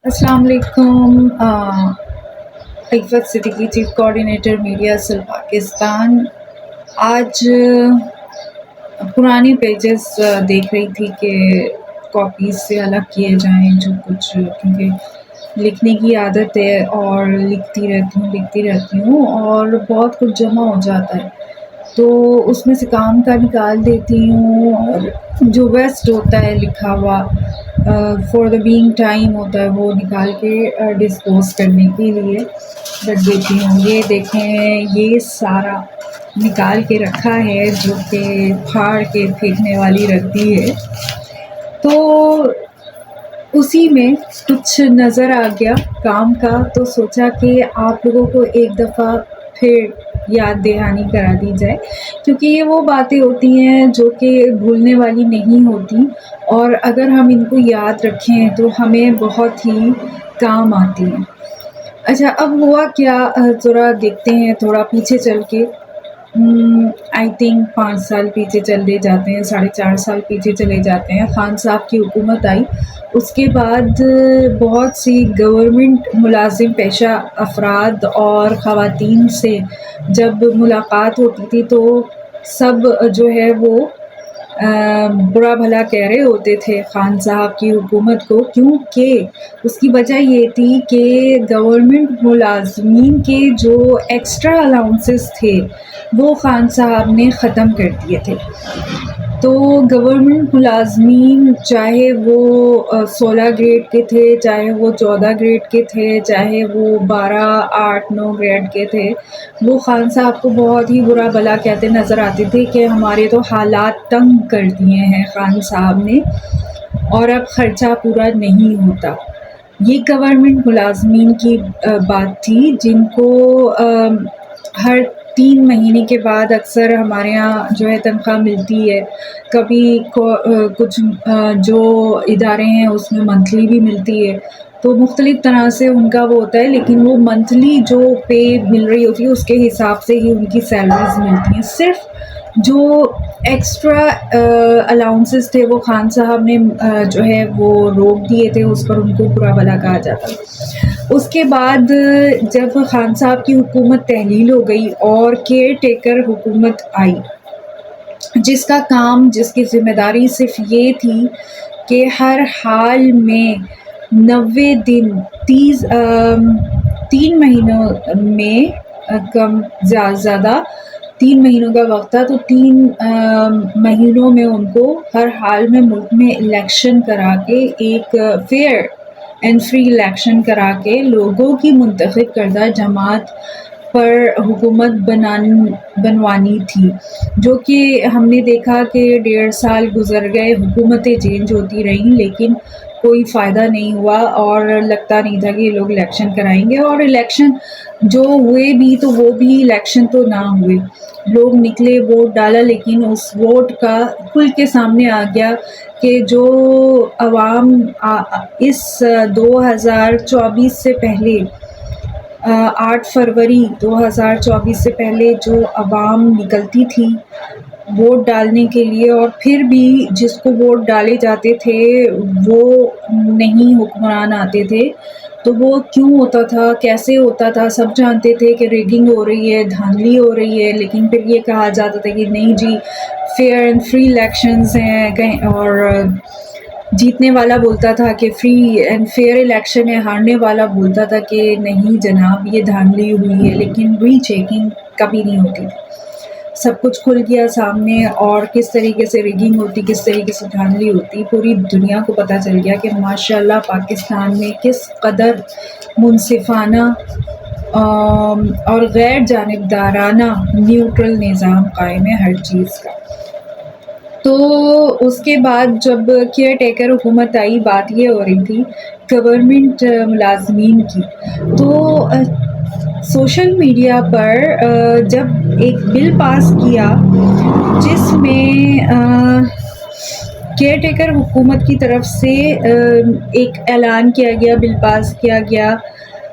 السلام علیکم، Iffat Siddiqui, chief coordinator media cell Pakistan. آج پرانے پیجز دیکھ رہی تھی کہ کاپیز سے الگ کیے جائیں جو کچھ، کیونکہ لکھنے کی عادت ہے اور لکھتی رہتی ہوں اور بہت کچھ جمع ہو جاتا ہے، تو اس میں سے کام کا نکال دیتی ہوں اور جو ویسٹ ہوتا ہے لکھا ہوا فار دا بینگ ٹائم ہوتا ہے وہ نکال کے ڈسپوز کرنے کے لیے رکھ دیتی ہوں۔ یہ دیکھیں، یہ سارا نکال کے رکھا ہے جو کہ پھاڑ کے پھینکنے والی رکھتی ہے، تو اسی میں کچھ نظر آ گیا کام کا، تو سوچا کہ آپ لوگوں کو ایک دفعہ پھر یاد دہانی کرا دی جائے، کیونکہ یہ وہ باتیں ہوتی ہیں جو کہ بھولنے والی نہیں ہوتی، اور اگر ہم ان کو یاد رکھیں تو ہمیں بہت ہی کام آتی ہیں۔ اچھا، اب ہوا کیا، ذرا دیکھتے ہیں تھوڑا پیچھے چل کے، آئی تھنک 5 سال پیچھے چلے جاتے ہیں، 4.5 سال پیچھے چلے جاتے ہیں۔ خان صاحب کی حکومت آئی، اس کے بعد بہت سی گورنمنٹ ملازم پیشہ افراد اور خواتین سے جب ملاقات ہوتی تھی تو سب جو ہے وہ برا بھلا کہہ رہے ہوتے تھے خان صاحب کی حکومت کو، کیونکہ اس کی وجہ یہ تھی کہ گورنمنٹ ملازمین کے جو ایکسٹرا الاؤنسز تھے وہ خان صاحب نے ختم کر دیے تھے۔ تو گورنمنٹ ملازمین چاہے وہ 16 گریڈ کے تھے، چاہے وہ 14 گریڈ کے تھے، چاہے وہ 12، 8، 9 گریڈ کے تھے، وہ خان صاحب کو بہت ہی برا بھلا کہتے نظر آتے تھے کہ ہمارے تو حالات تنگ کر دیے ہیں خان صاحب نے، اور اب خرچہ پورا نہیں ہوتا۔ یہ گورنمنٹ ملازمین کی بات تھی جن کو ہر 3 مہینے کے بعد اکثر ہمارے یہاں جو ہے تنخواہ ملتی ہے، کبھی کچھ جو ادارے ہیں اس میں منتھلی بھی ملتی ہے، تو مختلف طرح سے ان کا وہ ہوتا ہے، لیکن وہ منتھلی جو پے مل رہی ہوتی ہے اس کے حساب سے ہی ان کی سیلریز ملتی ہیں۔ صرف جو ایکسٹرا الاؤنسز تھے وہ خان صاحب نے جو ہے وہ روک دیے تھے، اس پر ان کو برا بھلا کہا جاتا۔ اس کے بعد جب خان صاحب کی حکومت تحلیل ہو گئی اور کیئر ٹیکر حکومت آئی، جس کا کام، جس کی ذمہ داری صرف یہ تھی کہ ہر حال میں 90 دن 3 مہینوں میں کم زیادہ 3 مہینوں کا وقت تھا، تو 3 مہینوں میں ان کو ہر حال میں ملک میں الیکشن کرا کے، ایک فیئر اینڈ فری الیکشن کرا کے لوگوں کی منتخب کردہ جماعت پر حکومت بنوانی تھی، جو کہ ہم نے دیکھا کہ 1.5 سال گزر گئے، حکومتیں چینج ہوتی رہیں لیکن کوئی فائدہ نہیں ہوا، اور لگتا نہیں تھا کہ یہ لوگ الیکشن کرائیں گے، اور الیکشن جو ہوئے بھی تو وہ بھی الیکشن تو نہ ہوئے، لوگ نکلے، ووٹ ڈالا، لیکن اس ووٹ کا کھل کے سامنے آ گیا کہ جو عوام اس 2024 سے پہلے 8 فروری 2024 سے پہلے جو عوام نکلتی تھی ووٹ ڈالنے کے لیے، اور پھر بھی جس کو ووٹ ڈالے جاتے تھے وہ نہیں حکمران آتے تھے، تو وہ کیوں ہوتا تھا، کیسے ہوتا تھا، سب جانتے تھے کہ ریگنگ ہو رہی ہے، دھاندلی ہو رہی ہے، لیکن پھر یہ کہا جاتا تھا کہ نہیں جی، فیئر اینڈ فری الیکشنز ہیں، اور جیتنے والا بولتا تھا کہ فری اینڈ فیئر الیکشن ہے، ہارنے والا بولتا تھا کہ نہیں جناب یہ دھاندلی ہوئی ہے، لیکن ری چیکنگ کبھی نہیں ہوتی تھی۔ سب کچھ کھل گیا سامنے، اور کس طریقے سے ریگنگ ہوتی، کس طریقے سے دھاندلی ہوتی، پوری دنیا کو پتہ چل گیا کہ ماشاءاللہ پاکستان میں کس قدر منصفانہ اور غیر جانبدارانہ نیوٹرل نظام قائم ہے ہر چیز کا۔ تو اس کے بعد جب کیئر ٹیکر حکومت آئی، بات یہ ہو رہی تھی گورنمنٹ ملازمین کی، تو سوشل میڈیا پر جب ایک بل پاس کیا جس میں کیئر ٹیکر حکومت کی طرف سے ایک اعلان کیا گیا، بل پاس کیا گیا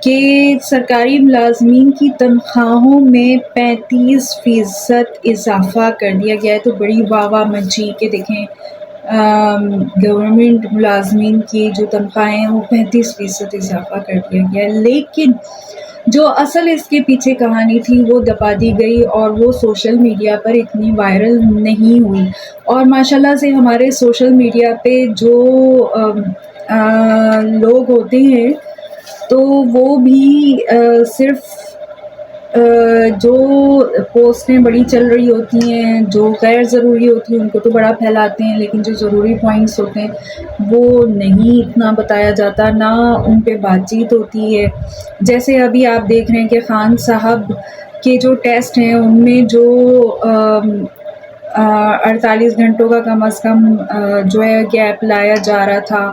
کہ سرکاری ملازمین کی تنخواہوں میں 35% اضافہ کر دیا گیا ہے، تو بڑی واہ واہ مچی کہ دیکھیں گورنمنٹ ملازمین کی جو تنخواہیں ہیں وہ 35% اضافہ کر دیا گیا، لیکن جو اصل اس کے پیچھے کہانی تھی وہ دبا دی گئی اور وہ سوشل میڈیا پر اتنی وائرل نہیں ہوئی۔ اور ماشاءاللہ سے ہمارے سوشل میڈیا پہ جو لوگ ہوتے ہیں تو وہ بھی صرف جو پوسٹیں بڑی چل رہی ہوتی ہیں، جو غیر ضروری ہوتی ہیں ان کو تو بڑا پھیلاتے ہیں، لیکن جو ضروری پوائنٹس ہوتے ہیں وہ نہیں اتنا بتایا جاتا، نہ ان پہ بات چیت ہوتی ہے۔ جیسے ابھی آپ دیکھ رہے ہیں کہ خان صاحب کے جو ٹیسٹ ہیں ان میں جو 48 گھنٹوں کا کم از کم جو ہے گیپ لایا جا رہا تھا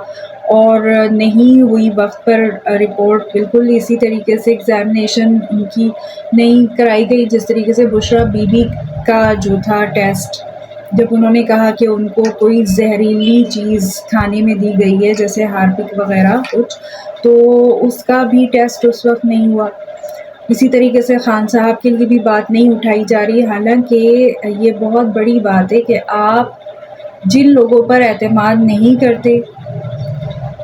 اور نہیں ہوئی وقت پر رپورٹ، بالکل اسی طریقے سے ایگزامینیشن ان کی نہیں کرائی گئی جس طریقے سے بشریٰ بی بی کا جو تھا ٹیسٹ، جب انہوں نے کہا کہ ان کو کوئی زہریلی چیز کھانے میں دی گئی ہے جیسے ہارپک وغیرہ کچھ، تو اس کا بھی ٹیسٹ اس وقت نہیں ہوا۔ اسی طریقے سے خان صاحب کے لیے بھی بات نہیں اٹھائی جا رہی، حالانکہ یہ بہت بڑی بات ہے کہ آپ جن لوگوں پر اعتماد نہیں کرتے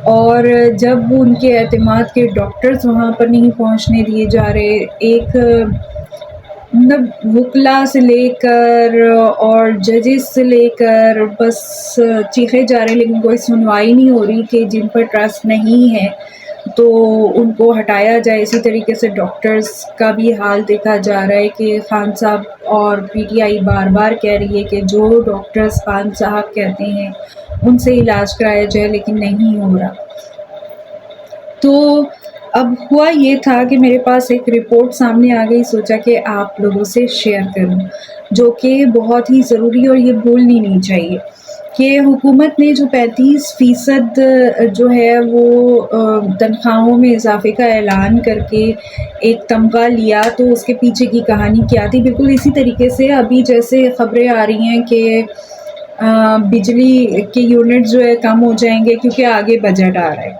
اور جب ان کے اعتماد کے ڈاکٹرز وہاں پر نہیں پہنچنے دیے جا رہے، ایک مطلب وکلا سے لے کر اور ججز سے لے کر بس چیخے جا رہے، لیکن کوئی سنوائی نہیں ہو رہی کہ جن پر ٹرسٹ نہیں ہے تو ان کو ہٹایا جائے۔ اسی طریقے سے ڈاکٹرز کا بھی حال دیکھا جا رہا ہے کہ خان صاحب اور پی ٹی آئی بار بار کہہ رہی ہے کہ جو ڈاکٹرز خان صاحب کہتے ہیں ان سے علاج کرایا جائے، لیکن نہیں ہو رہا۔ تو اب ہوا یہ تھا کہ میرے پاس ایک رپورٹ سامنے آ گئی، سوچا کہ آپ لوگوں سے شیئر کروں، جو کہ بہت ہی ضروری اور یہ بھولنی نہیں چاہیے کہ حکومت نے جو 35% جو ہے وہ تنخواہوں میں اضافے کا اعلان کر کے ایک تمغہ لیا، تو اس کے پیچھے کی کہانی کیا تھی؟ بالکل اسی طریقے سے ابھی جیسے خبریں آ رہی ہیں کہ بجلی کے یونٹ جو ہے کم ہو جائیں گے کیونکہ آگے بجٹ آ رہا ہے،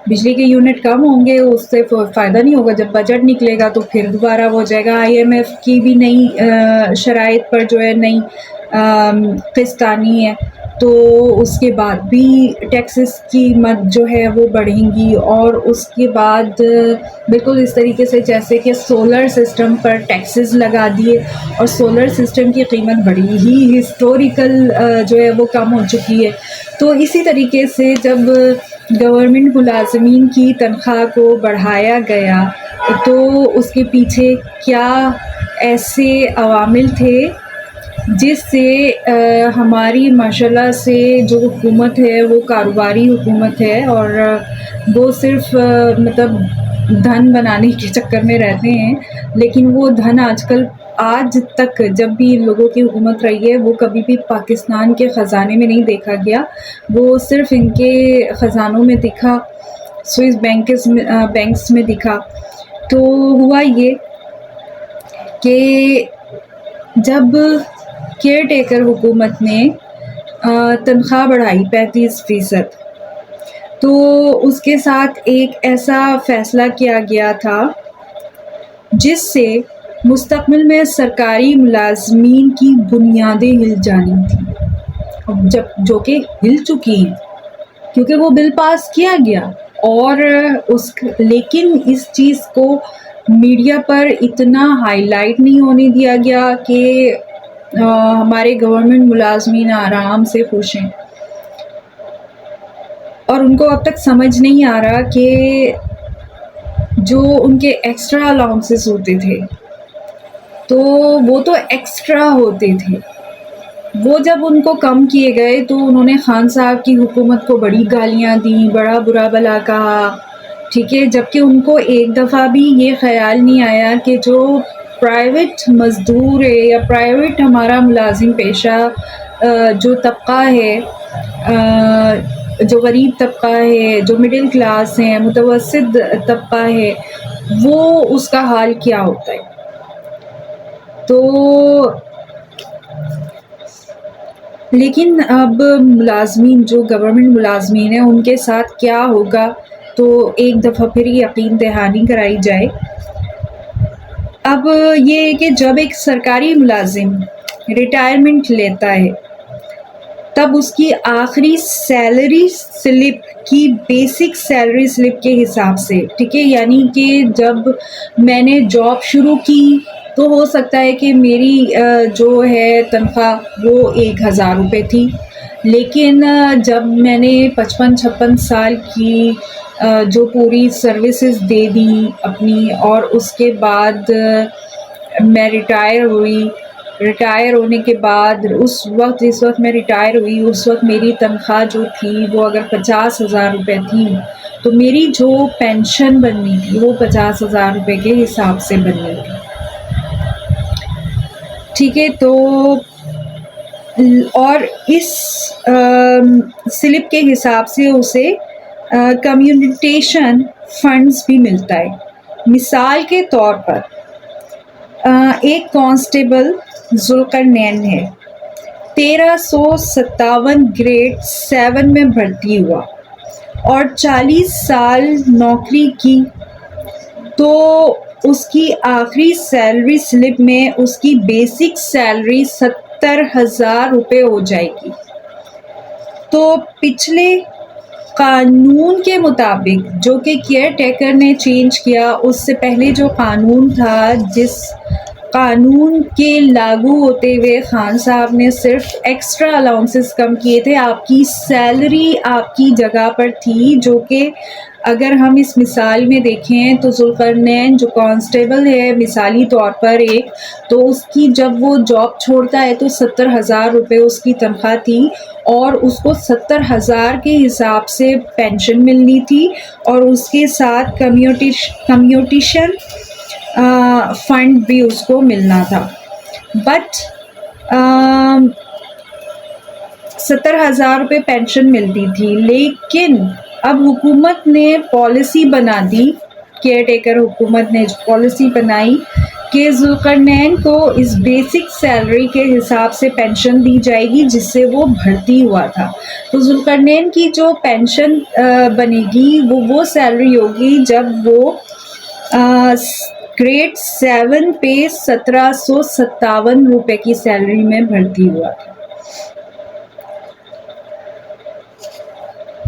بجلی کے یونٹ کم ہوں گے، اس سے فائدہ نہیں ہوگا، جب بجٹ نکلے گا تو پھر دوبارہ ہو جائے گا۔ آئی ایم ایف کی بھی نئی شرائط پر جو ہے نئی قسط آنی ہے، تو اس کے بعد بھی ٹیکسز کی قیمت جو ہے وہ بڑھیں گی، اور اس کے بعد بالکل اس طریقے سے جیسے کہ سولر سسٹم پر ٹیکسز لگا دیے، اور سولر سسٹم کی قیمت بڑی ہی ہسٹوریکل جو ہے وہ کم ہو چکی ہے۔ تو اسی طریقے سے جب گورنمنٹ ملازمین کی تنخواہ کو بڑھایا گیا تو اس کے پیچھے کیا ایسے عوامل تھے جس سے ہماری ماشاءاللہ سے جو حکومت ہے وہ کاروباری حکومت ہے، اور وہ صرف مطلب دھن بنانے کے چکر میں رہتے ہیں، لیکن وہ دھن آج تک جب بھی ان لوگوں کی حکومت رہی ہے وہ کبھی بھی پاکستان کے خزانے میں نہیں دیکھا گیا، وہ صرف ان کے خزانوں میں دکھا، سوئس بینکس میں دکھا۔ تو ہوا یہ کہ جب کیئر ٹیکر حکومت نے تنخواہ بڑھائی 35%، تو اس کے ساتھ ایک ایسا فیصلہ کیا گیا تھا جس سے مستقبل میں سرکاری ملازمین کی بنیادیں ہل جانی تھیں، جو کہ ہل چکی ہیں کیونکہ وہ بل پاس کیا گیا، اور لیکن اس چیز کو میڈیا پر اتنا ہائی لائٹ نہیں ہونے دیا گیا کہ ہمارے گورنمنٹ ملازمین آرام سے خوش ہیں، اور ان کو اب تک سمجھ نہیں آ رہا کہ جو ان کے ایکسٹرا الاؤنسز ہوتے تھے تو وہ تو ایکسٹرا ہوتے تھے، وہ جب ان کو کم کیے گئے تو انہوں نے خان صاحب کی حکومت کو بڑی گالیاں دیں، بڑا برا بلا کہا، ٹھیک ہے، جبکہ ان کو ایک دفعہ بھی یہ خیال نہیں آیا کہ جو پرائیویٹ مزدور ہے یا پرائیویٹ ہمارا ملازم پیشہ جو طبقہ ہے، جو غریب طبقہ ہے، جو مڈل کلاس ہے، متوسط طبقہ ہے، وہ اس کا حال کیا ہوتا ہے۔ تو لیکن اب ملازمین جو گورنمنٹ ملازمین ہیں ان کے ساتھ کیا ہوگا، تو ایک دفعہ پھر یقین دہانی کرائی جائے۔ اب یہ کہ جب ایک سرکاری ملازم ریٹائرمنٹ لیتا ہے تب اس کی آخری سیلری سلپ کی بیسک سیلری سلپ کے حساب سے، ٹھیک ہے، یعنی کہ جب میں نے جاب شروع کی تو ہو سکتا ہے کہ میری جو ہے تنخواہ وہ 1,000 روپے تھی، لیکن جب میں نے 55-56 سال کی جو پوری سروسز دے دی اپنی، اور اس کے بعد میں ریٹائر ہوئی، ریٹائر ہونے کے بعد جس وقت میں ریٹائر ہوئی اس وقت میری تنخواہ جو تھی وہ اگر 50,000 روپے تھی تو میری جو پینشن بننی تھی وہ 50,000 روپے کے حساب سے بننی تھی، ٹھیک ہے۔ تو اور اس سلپ کے حساب سے اسے کمیونٹیشن فنڈز بھی ملتا ہے۔ مثال کے طور پر ایک کانسٹیبل ذوالقرنین ہے، 1357 گریڈ 7 میں بھرتی ہوا اور 40 سال نوکری کی، تو اس کی آخری سیلری سلپ میں اس کی بیسک سیلری 70,000 روپے ہو جائے گی۔ تو پچھلے قانون کے مطابق جو کہ کیئر ٹیکر نے چینج کیا، اس سے پہلے جو قانون تھا، جس قانون کے لاگو ہوتے ہوئے خان صاحب نے صرف ایکسٹرا الاؤنسز کم کیے تھے، آپ کی سیلری آپ کی جگہ پر تھی، جو کہ اگر ہم اس مثال میں دیکھیں تو ذوالقرنین جو کانسٹیبل ہے مثالی طور پر ایک، تو اس کی جب وہ جاب چھوڑتا ہے تو 70,000 روپے اس کی تنخواہ تھی، اور اس کو 70,000 کے حساب سے پینشن ملنی تھی، اور اس کے ساتھ کمیونٹیشن فنڈ بھی اس کو ملنا تھا۔ بٹ 70,000 روپے پینشن ملتی تھی، لیکن اب حکومت نے پالیسی بنا دی، کیئر ٹیکر حکومت نے پالیسی بنائی کہ ذوالقرنین کو اس بیسک سیلری کے حساب سے پینشن دی جائے گی جس سے وہ بھرتی ہوا تھا۔ تو ذوالقرنین کی جو پینشن بنے گی وہ سیلری ہوگی جب وہ گریڈ 7 پہ 1757 روپے کی سیلری میں بھرتی ہوا تھا،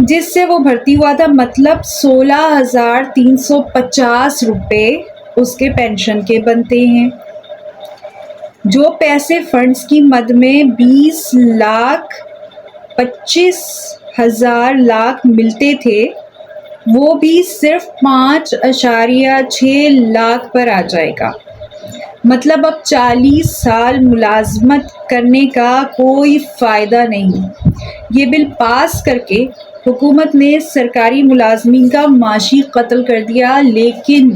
جس سے وہ بھرتی ہوا تھا، مطلب 16,350 روپے اس کے پینشن کے بنتے ہیں۔ جو پیسے فنڈز کی مد میں 20,25,000 ملتے تھے وہ بھی صرف 5.6 لاکھ پر آ جائے گا، مطلب اب 40 سال ملازمت کرنے کا کوئی فائدہ نہیں۔ یہ بل پاس کر کے حکومت نے سرکاری ملازمین کا معاشی قتل کر دیا، لیکن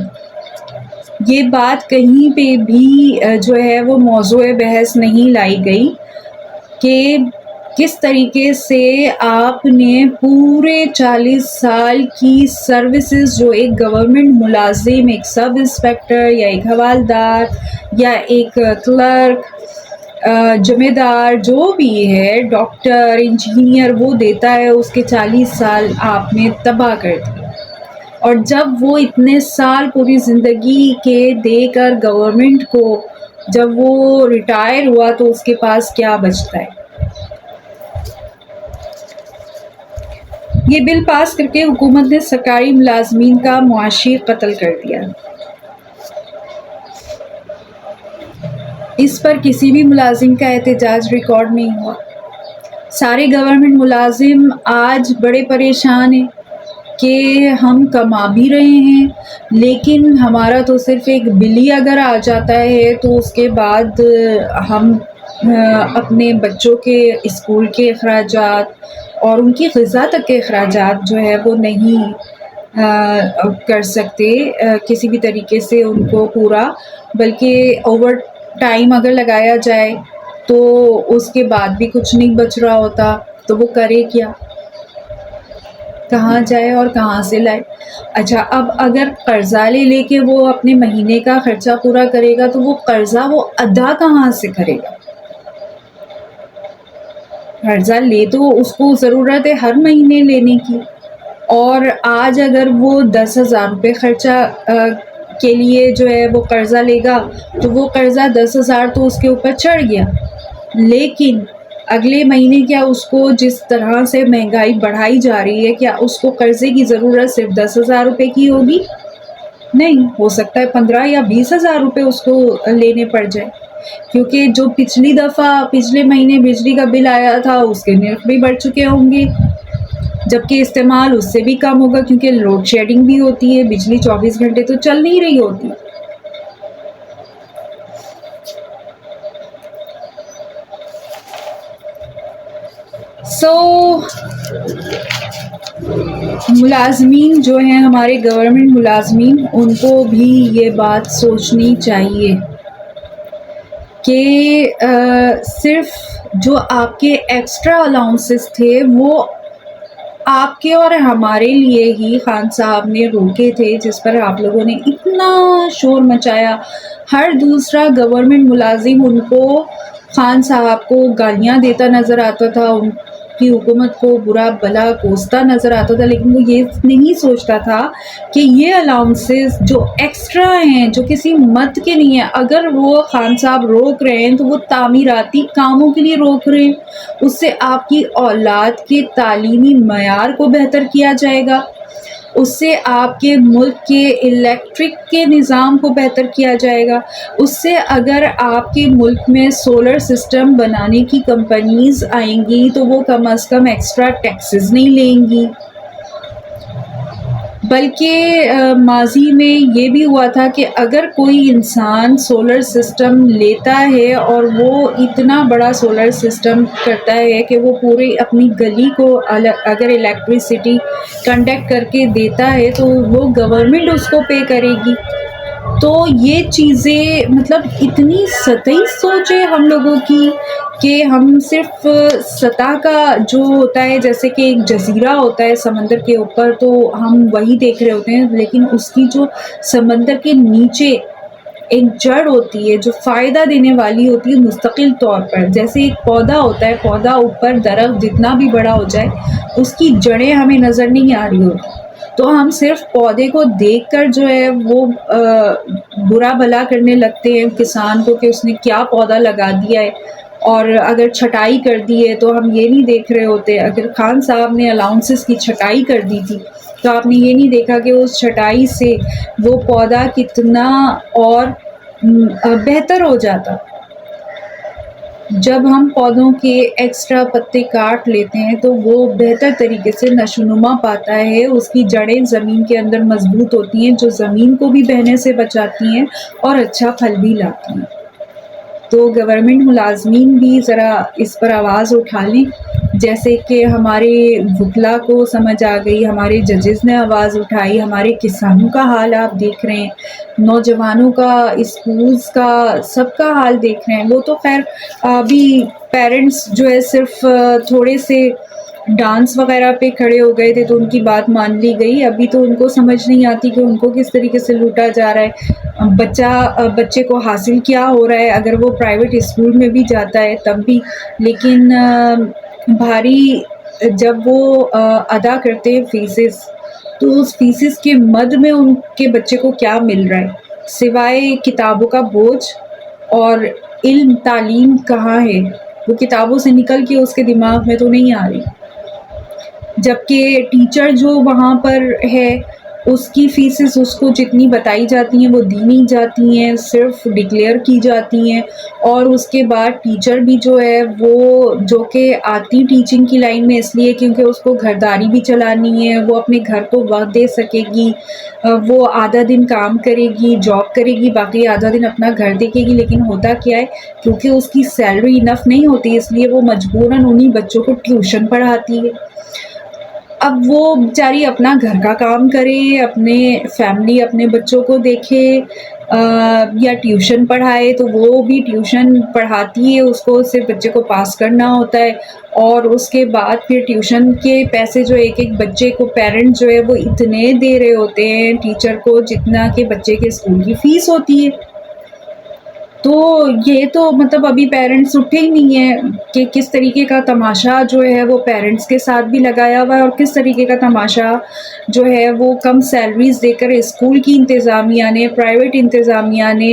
یہ بات کہیں پہ بھی جو ہے وہ موضوع بحث نہیں لائی گئی کہ کس طریقے سے آپ نے پورے 40 سال کی سروسز جو ایک گورنمنٹ ملازم، ایک سب انسپیکٹر یا ایک حوالدار یا ایک کلرک، جمع دار، جو بھی ہے، ڈاکٹر، انجینئر، وہ دیتا ہے، اس کے 40 سال آپ نے تباہ کر دیے۔ اور جب وہ اتنے سال پوری زندگی کے دے کر گورنمنٹ کو جب وہ ریٹائر ہوا تو اس کے پاس کیا بچتا ہے؟ یہ بل پاس کر کے حکومت نے سرکاری ملازمین کا معاشی قتل کر دیا۔ اس پر کسی بھی ملازم کا احتجاج ریکارڈ نہیں ہوا۔ سارے گورنمنٹ ملازم آج بڑے پریشان ہیں کہ ہم کما بھی رہے ہیں، لیکن ہمارا تو صرف ایک بل ہی اگر آ جاتا ہے تو اس کے بعد ہم اپنے بچوں کے اسکول کے اخراجات اور ان کی غذا تک کے اخراجات جو ہے وہ نہیں کر سکتے کسی بھی طریقے سے ان کو پورا، بلکہ اوور ٹائم اگر لگایا جائے تو اس کے بعد بھی کچھ نہیں بچ رہا ہوتا، تو وہ کرے کیا؟ کہاں جائے اور کہاں سے لائے؟ اچھا، اب اگر قرضہ لے کے وہ اپنے مہینے کا خرچہ پورا کرے گا تو وہ قرضہ وہ ادا کہاں سے کرے گا؟ قرضہ لے تو اس کو ضرورت ہے ہر مہینے لینے کی، اور آج اگر وہ 10,000 روپے خرچہ کے لیے جو ہے وہ قرضہ لے گا تو وہ قرضہ 10,000 تو اس کے اوپر چڑھ گیا، لیکن اگلے مہینے کیا اس کو جس طرح سے مہنگائی بڑھائی جا رہی ہے کیا اس کو قرضے کی ضرورت صرف 10,000 روپے کی ہوگی؟ نہیں، ہو سکتا ہے 15 یا 20 ہزار روپے اس کو لینے پڑ جائے، کیونکہ جو پچھلی دفعہ پچھلے مہینے بجلی کا بل آیا تھا اس کے نرخ بھی بڑھ چکے ہوں گے، جبکہ استعمال اس سے بھی کم ہوگا کیونکہ لوڈ شیڈنگ بھی ہوتی ہے، بجلی 24 گھنٹے تو چل نہیں رہی ہوتی۔ سو ملازمین جو ہیں ہمارے گورنمنٹ ملازمین، ان کو بھی یہ بات سوچنی چاہیے کہ صرف جو آپ کے ایکسٹرا الاؤنسز تھے وہ آپ کے اور ہمارے لیے ہی خان صاحب نے روکے تھے، جس پر آپ لوگوں نے اتنا شور مچایا۔ ہر دوسرا گورنمنٹ ملازم ان کو، خان صاحب کو گالیاں دیتا نظر آتا تھا، ان کی حکومت کو برا بھلا کوستا نظر آتا تھا، لیکن وہ یہ نہیں سوچتا تھا کہ یہ الاؤنسز جو ایکسٹرا ہیں، جو کسی مت کے نہیں ہیں، اگر وہ خان صاحب روک رہے ہیں تو وہ تعمیراتی کاموں کے لیے روک رہے ہیں، اس سے آپ کی اولاد کے تعلیمی معیار کو بہتر کیا جائے گا، اس سے آپ کے ملک کے الیکٹرک کے نظام کو بہتر کیا جائے گا، اس سے اگر آپ کے ملک میں سولر سسٹم بنانے کی کمپنیز آئیں گی تو وہ کم از کم ایکسٹرا ٹیکسز نہیں لیں گی۔ بلکہ ماضی میں یہ بھی ہوا تھا کہ اگر کوئی انسان سولر سسٹم لیتا ہے اور وہ اتنا بڑا سولر سسٹم کرتا ہے کہ وہ پوری اپنی گلی کو اگر الیکٹریسٹی کنڈکٹ کر کے دیتا ہے تو وہ گورنمنٹ اس کو پے کرے گی۔ تو یہ چیزیں مطلب اتنی سطحی سوچ ہے ہم لوگوں کی کہ ہم صرف سطح کا جو ہوتا ہے، جیسے کہ ایک جزیرہ ہوتا ہے سمندر کے اوپر، تو ہم وہی دیکھ رہے ہوتے ہیں، لیکن اس کی جو سمندر کے نیچے ایک جڑ ہوتی ہے جو فائدہ دینے والی ہوتی ہے مستقل طور پر، جیسے ایک پودا ہوتا ہے، پودا اوپر درخت جتنا بھی بڑا ہو جائے اس کی جڑیں ہمیں نظر نہیں آ رہی ہوتی، تو ہم صرف پودے کو دیکھ کر جو ہے وہ برا بھلا کرنے لگتے ہیں کسان کو کہ اس نے کیا پودا لگا دیا ہے، اور اگر چھٹائی کر دی ہے تو ہم یہ نہیں دیکھ رہے ہوتے، اگر خان صاحب نے الاؤنسز کی چھٹائی کر دی تھی تو آپ نے یہ نہیں دیکھا کہ اس چھٹائی سے وہ پودا کتنا اور بہتر ہو جاتا۔ جب ہم پودوں کے ایکسٹرا پتے کاٹ لیتے ہیں تو وہ بہتر طریقے سے نشو و نما پاتا ہے، اس کی جڑیں زمین کے اندر مضبوط ہوتی ہیں جو زمین کو بھی بہنے سے بچاتی ہیں اور اچھا پھل بھی لاتی ہیں۔ تو گورنمنٹ ملازمین بھی ذرا اس پر آواز اٹھا لیں، جیسے کہ ہمارے وکلا کو سمجھ آ گئی، ہمارے ججز نے آواز اٹھائی، ہمارے کسانوں کا حال آپ دیکھ رہے ہیں، نوجوانوں کا، اسکولز کا، سب کا حال دیکھ رہے ہیں۔ وہ تو خیر ابھی پیرنٹس جو ہے صرف تھوڑے سے ڈانس وغیرہ پہ کھڑے ہو گئے تھے تو ان کی بات مان لی گئی، ابھی تو ان کو سمجھ نہیں آتی کہ ان کو کس طریقے سے لوٹا جا رہا ہے، بچے کو حاصل کیا ہو رہا ہے اگر وہ پرائیویٹ اسکول میں بھی جاتا ہے تب بھی، لیکن بھاری جب وہ ادا کرتے ہیں فیسز تو اس فیسز کے مد میں ان کے بچے کو کیا مل رہا ہے سوائے کتابوں کا بوجھ، اور علم تعلیم کہاں ہے، وہ کتابوں سے نکل کے اس کے دماغ میں تو نہیں آ رہی، جبکہ ٹیچر جو وہاں پر ہے اس کی فیسز اس کو جتنی بتائی جاتی ہیں وہ دی نہیں جاتی ہیں، صرف ڈکلیئر کی جاتی ہیں، اور اس کے بعد ٹیچر بھی جو ہے وہ جو کہ آتی ٹیچنگ کی لائن میں اس لیے کیونکہ اس کو گھرداری بھی چلانی ہے، وہ اپنے گھر کو وقت دے سکے گی، وہ آدھا دن کام کرے گی، جاب کرے گی، باقی آدھا دن اپنا گھر دیکھے گی، لیکن ہوتا کیا ہے کیونکہ اس کی سیلری انف نہیں ہوتی اس لیے وہ مجبوراً انہی بچوں کو ٹیوشن پڑھاتی ہے۔ اب وہ بیچاری اپنا گھر کا کام کرے، اپنے فیملی اپنے بچوں کو دیکھے یا ٹیوشن پڑھائے، تو وہ بھی ٹیوشن پڑھاتی ہے، اس کو صرف بچے کو پاس کرنا ہوتا ہے، اور اس کے بعد پھر ٹیوشن کے پیسے جو ایک ایک بچے کو پیرنٹ جو ہے وہ اتنے دے رہے ہوتے ہیں ٹیچر کو جتنا کہ بچے کے اسکول کی فیس ہوتی ہے۔ تو یہ تو مطلب ابھی پیرنٹس اٹھے ہی نہیں ہیں کہ کس طریقے کا تماشا جو ہے وہ پیرنٹس کے ساتھ بھی لگایا ہوا ہے، اور کس طریقے کا تماشا جو ہے وہ کم سیلریز دے کر اسکول کی انتظامیہ نے، پرائیویٹ انتظامیہ نے